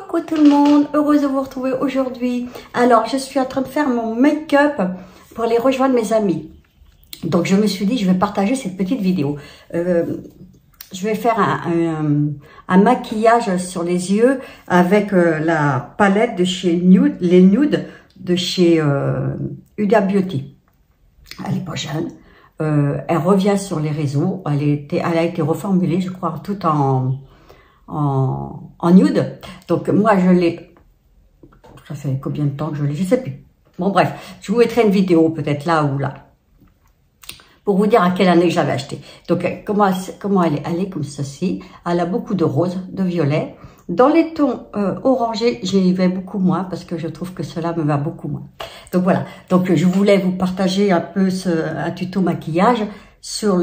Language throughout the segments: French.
Coucou tout le monde, heureuse de vous retrouver aujourd'hui. Alors, je suis en train de faire mon make-up pour aller rejoindre mes amis. Donc, je me suis dit, je vais partager cette petite vidéo. Je vais faire un maquillage sur les yeux avec la palette de chez Nude, les Nudes de chez Huda Beauty. Elle n'est pas jeune. Elle revient sur les réseaux. Elle a été reformulée, je crois, tout en nude. Donc moi je l'ai, ça fait combien de temps que je l'ai, je sais plus. Bon bref, je vous mettrai une vidéo peut-être là ou là pour vous dire à quelle année j'avais acheté. Donc comment elle est comme ceci. Elle a beaucoup de rose, de violet. Dans les tons orangés, j'y vais beaucoup moins parce que je trouve que cela me va beaucoup moins. Donc voilà, donc je voulais vous partager un peu un tuto maquillage sur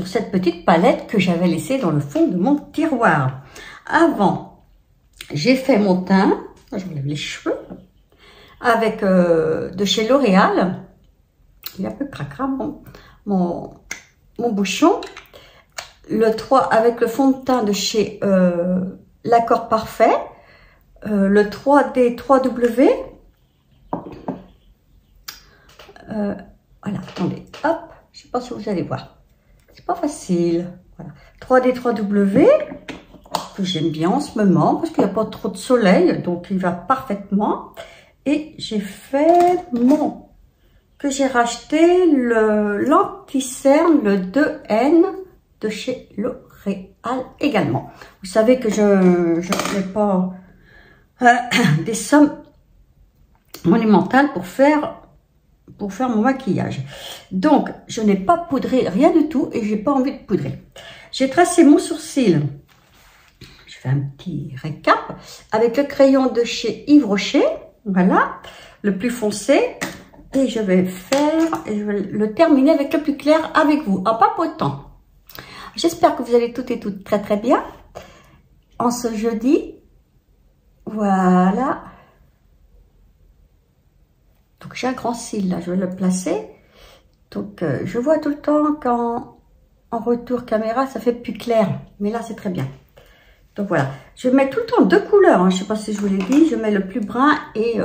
cette petite palette que j'avais laissée dans le fond de mon tiroir. Avant, j'ai fait mon teint, je me lève les cheveux, avec de chez L'Oréal. Il est un peu cracra mon bouchon. Le 3 avec le fond de teint de chez L'Accord Parfait. Le 3D 3W. Voilà, attendez, hop. Je ne sais pas si vous allez voir. C'est pas facile. Voilà. 3D 3W, que j'aime bien en ce moment, parce qu'il n'y a pas trop de soleil, donc il va parfaitement. Et j'ai fait que j'ai racheté l'anti-cerne, le 2N de chez L'Oréal également. Vous savez que je ne fais pas des sommes monumentales pour faire mon maquillage. Donc, je n'ai pas poudré rien du tout et j'ai pas envie de poudrer. J'ai tracé mon sourcil. Je fais un petit récap avec le crayon de chez Yves Rocher. Voilà, le plus foncé. Et je vais le terminer avec le plus clair avec vous, en papotant. J'espère que vous allez toutes et toutes très très bien. En ce jeudi. Voilà. Donc j'ai un grand cil là, je vais le placer. Donc je vois tout le temps quand en retour caméra ça fait plus clair, mais là c'est très bien. Donc voilà, je mets tout le temps deux couleurs, hein. Je sais pas si je vous l'ai dit, je mets le plus brun et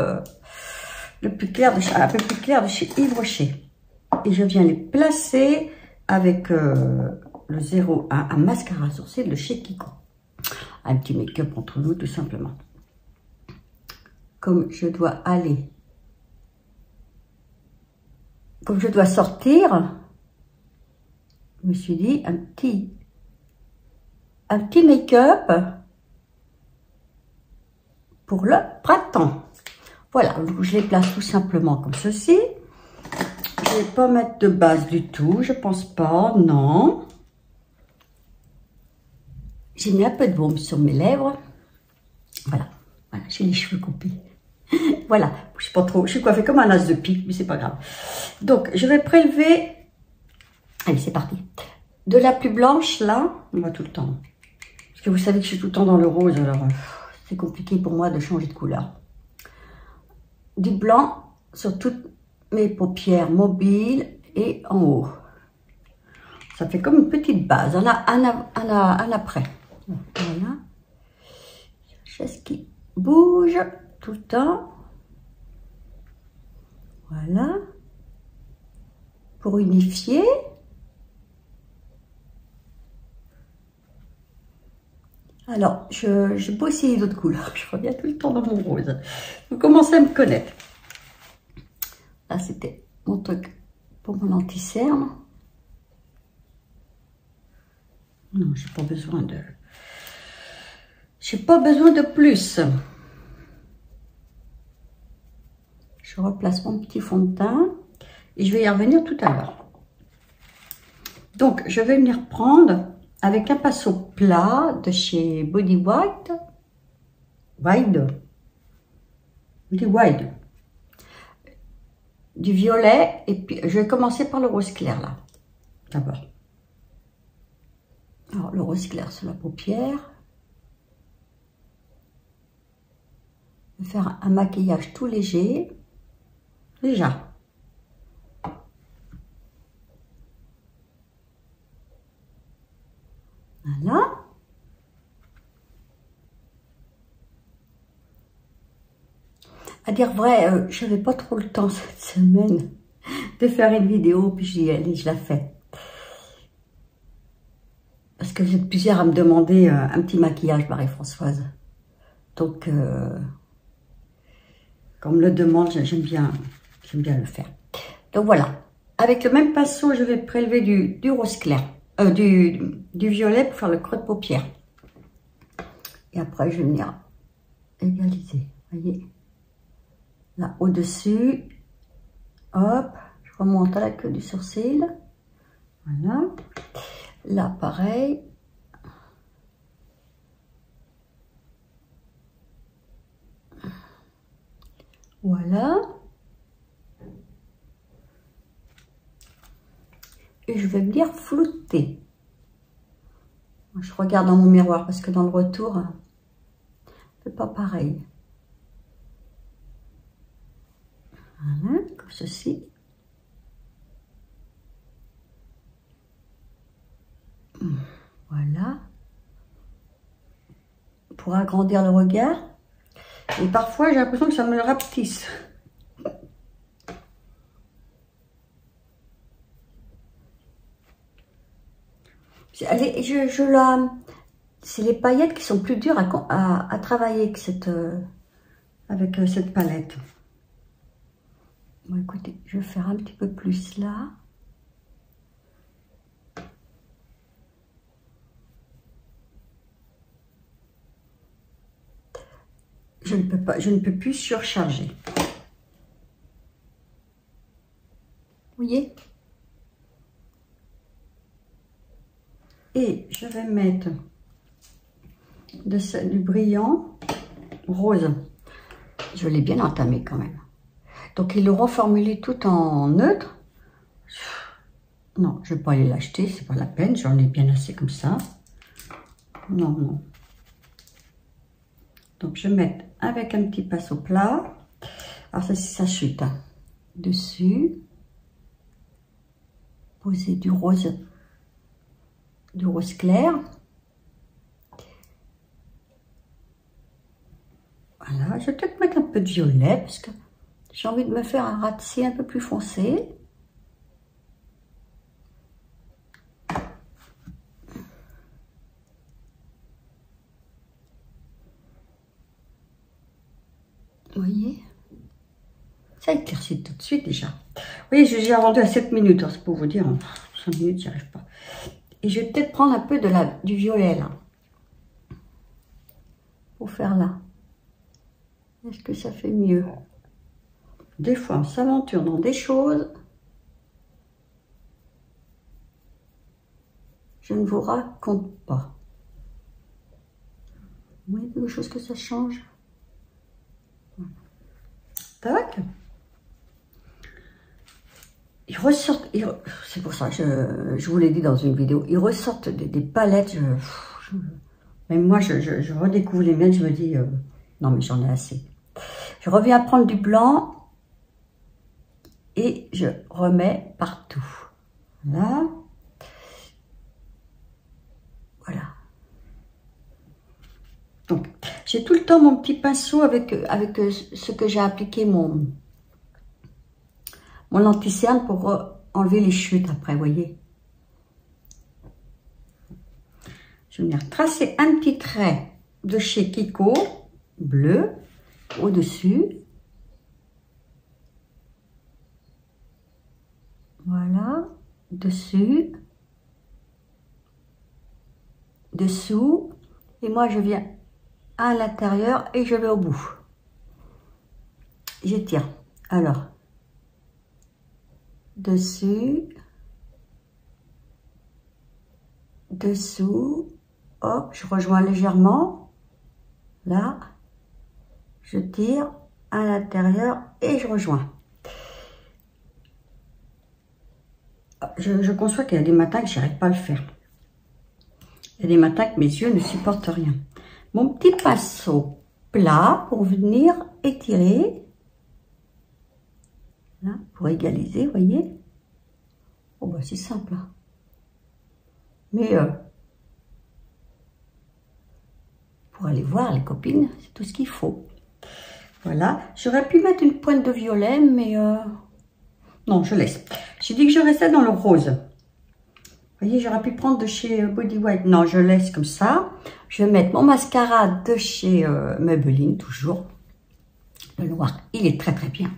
le plus clair un peu plus clair de chez Yves Rocher. Et je viens les placer avec le 01, un mascara sourcil de chez Kiko. Un petit make-up entre nous tout simplement. Comme je dois sortir, je me suis dit un petit make-up pour le printemps. Voilà, donc je les place tout simplement comme ceci. Je vais pas mettre de base du tout, je pense pas, non. J'ai mis un peu de baume sur mes lèvres. Voilà, j'ai les cheveux coupés. Voilà, je sais pas trop, je suis coiffée comme un as de pique, mais c'est pas grave. Donc, je vais prélever, allez, c'est parti. De la plus blanche, là, on va tout le temps. Parce que vous savez que je suis tout le temps dans le rose, alors c'est compliqué pour moi de changer de couleur. Du blanc sur toutes mes paupières mobiles et en haut. Ça fait comme une petite base, un après. Voilà. Chaise qui bouge tout le temps. Voilà. Pour unifier. Alors, je peux essayer d'autres couleurs. Je reviens tout le temps dans mon rose. Vous commencez à me connaître. Là, c'était mon truc pour mon anti-cerne. Non, j'ai pas besoin de... J'ai pas besoin de plus. Je replace mon petit fond de teint et je vais y revenir tout à l'heure. Donc, je vais venir prendre avec un pinceau plat de chez Body Wide, du violet, et puis je vais commencer par le rose clair là, d'abord. Alors, le rose clair sur la paupière. Je vais faire un maquillage tout léger. Déjà. Voilà. À dire vrai, je n'avais pas trop le temps cette semaine de faire une vidéo, puis je dis, allez, je la fais. Parce que vous êtes plusieurs à me demander un petit maquillage, Marie-Françoise. Donc, quand on me le demande, j'aime bien le faire. Donc voilà, avec le même pinceau, je vais prélever du rose clair, du violet pour faire le creux de paupière. Et après, je vais venir égaliser, voyez. Là, au-dessus, hop, je remonte à la queue du sourcil. Voilà. Là, pareil. Voilà. Et je vais venir flouter. Je regarde dans mon miroir parce que dans le retour, c'est pas pareil. Voilà, comme ceci. Voilà. Pour agrandir le regard. Et parfois, j'ai l'impression que ça me le rapetisse. Allez, c'est les paillettes qui sont plus dures à travailler que avec cette palette. Bon, écoutez, je vais faire un petit peu plus là. Je ne peux plus surcharger. Vous voyez? Et je vais mettre du brillant rose. Je l'ai bien entamé quand même. Donc ils l'auront formulé tout en neutre. Non, je ne vais pas aller l'acheter, c'est pas la peine. J'en ai bien assez comme ça. Non, non. Donc je vais mettre avec un petit pinceau plat. Alors ça chute. Hein. Dessus. Poser du rose clair. Voilà, je vais peut-être mettre un peu de violet parce que j'ai envie de me faire un ras de cils un peu plus foncé. Vous voyez? Ça éclaircit tout de suite déjà. Vous voyez, j'ai rendu à 7 minutes, c'est pour vous dire, en 5 minutes, j'y arrive pas. Et je vais peut-être prendre un peu du violet là. Pour faire là. Est-ce que ça fait mieux? Des fois, on s'aventure dans des choses. Je ne vous raconte pas. Vous voyez quelque chose que ça change? Tac. Ils ressortent, c'est pour ça que je vous l'ai dit dans une vidéo, ils ressortent des palettes, même moi je redécouvre les miennes, je me dis, non mais j'en ai assez. Je reviens prendre du blanc et je remets partout. Là. Voilà. Donc, j'ai tout le temps mon petit pinceau avec ce que j'ai appliqué mon anti-cerne pour enlever les chutes après, vous voyez. Je vais venir tracer un petit trait de chez Kiko, bleu, au-dessus. Voilà, dessus, dessous. Et moi, je viens à l'intérieur et je vais au bout. J'étire. Alors, dessus, dessous, hop, je rejoins légèrement, là, je tire à l'intérieur et je rejoins. Je conçois qu'il y a des matins que je n'arrive pas à le faire. Il y a des matins que mes yeux ne supportent rien. Mon petit pinceau plat pour venir étirer, là, pour égaliser, vous voyez. Oh bah c'est simple. Hein. Mais pour aller voir les copines, c'est tout ce qu'il faut. Voilà. J'aurais pu mettre une pointe de violet, mais non, je laisse. J'ai dit que je restais dans le rose. Vous voyez, j'aurais pu prendre de chez Body White. Non, je laisse comme ça. Je vais mettre mon mascara de chez Maybelline, toujours. Le noir, il est très très bien.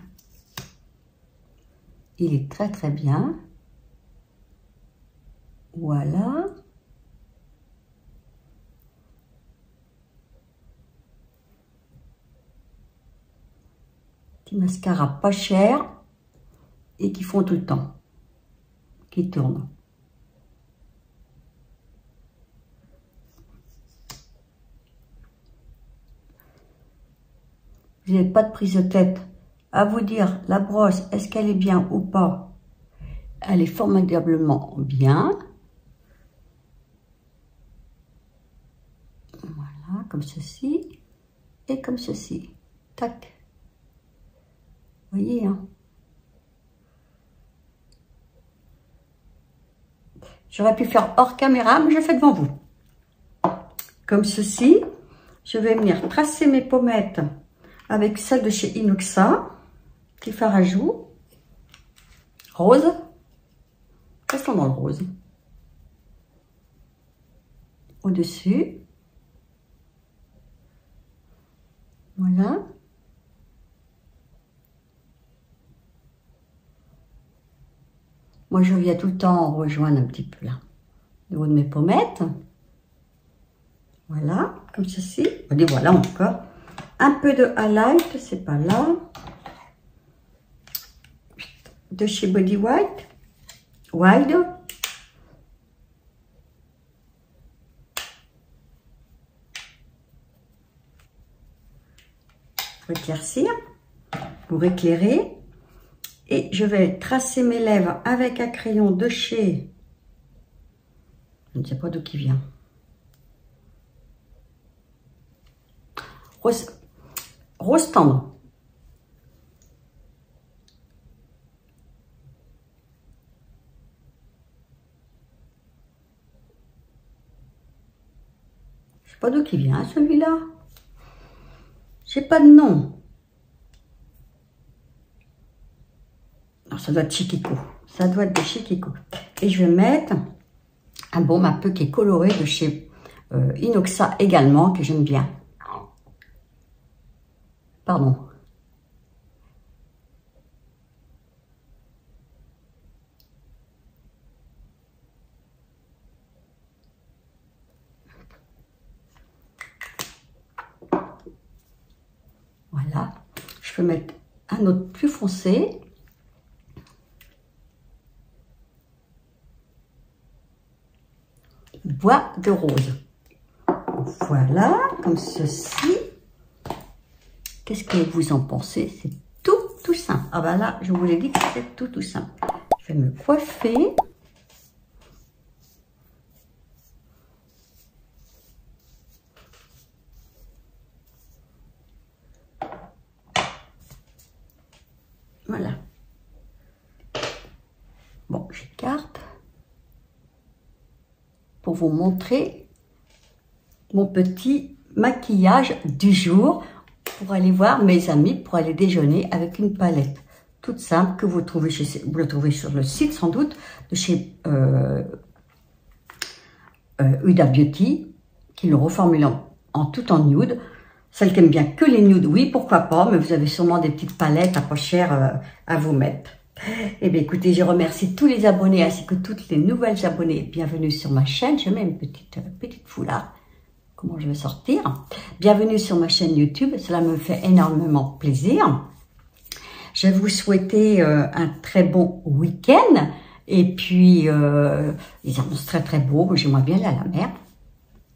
Il est très très bien. Voilà. Petit mascara pas cher et qui font tout le temps. Qui tournent. Vous n'avez pas de prise de tête à vous dire la brosse, est-ce qu'elle est bien ou pas? Elle est formidablement bien. Voilà, comme ceci et comme ceci. Tac. Vous voyez, hein? J'aurais pu faire hors caméra, mais je fais devant vous. Comme ceci. Je vais venir tracer mes pommettes avec celle de chez Inuxa, petit fard à joues, rose, restons dans le rose, au-dessus, voilà, moi je viens tout le temps rejoindre un petit peu là, le haut de mes pommettes, voilà, comme ceci, et voilà encore. Un peu de highlight, c'est pas là. De chez Body White. Wild. Pour éclaircir. Pour éclairer. Et je vais tracer mes lèvres avec un crayon de chez... Je ne sais pas d'où qui vient. Rose tendre. Je sais pas d'où qui vient celui-là. J'ai pas de nom. Non, ça doit être Chiquiko. Ça doit être de Chiquiko. Et je vais mettre un baume un peu qui est coloré de chez Inuxa également, que j'aime bien. Pardon. Voilà. Je peux mettre un autre plus foncé. Bois de rose. Voilà, comme ceci. Qu'est-ce que vous en pensez? C'est tout simple. Ah ben là, je vous l'ai dit que c'était tout simple. Je vais me coiffer. Voilà. Bon, j'écarte pour vous montrer mon petit maquillage du jour. Pour aller voir mes amis, pour aller déjeuner avec une palette toute simple que vous trouvez vous le trouvez sur le site sans doute de chez Huda Beauty, qui le reformule en tout en nude. Celle qui aime bien que les nudes, oui, pourquoi pas, mais vous avez sûrement des petites palettes à pas cher à vous mettre. Eh bien écoutez, je remercie tous les abonnés ainsi que toutes les nouvelles abonnées. Bienvenue sur ma chaîne. Je mets une petite foulard. Comment je vais sortir. Bienvenue sur ma chaîne YouTube, cela me fait énormément plaisir. Je vais vous souhaiter un très bon week-end. Et puis, ils annoncent très très beau, j'aimerais bien aller à la mer.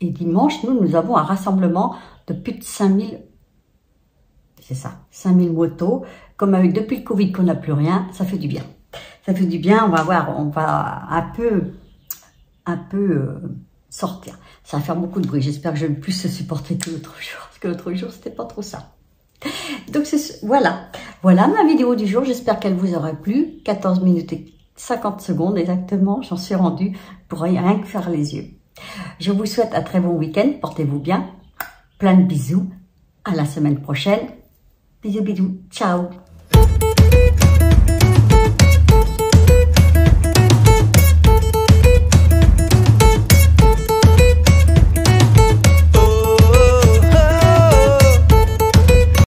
Et dimanche, nous avons un rassemblement de plus de 5000, c'est ça, 5000 motos. Comme depuis le Covid qu'on n'a plus rien, ça fait du bien. Ça fait du bien, on va voir, on va un peu sortir. Ça va faire beaucoup de bruit. J'espère que je vais plus se supporter que l'autre jour. Parce que l'autre jour, c'était pas trop ça. Donc, voilà. Voilà ma vidéo du jour. J'espère qu'elle vous aura plu. 14 minutes et 50 secondes exactement. J'en suis rendue pour rien que faire les yeux. Je vous souhaite un très bon week-end. Portez-vous bien. Plein de bisous. À la semaine prochaine. Bisous, bisous. Ciao.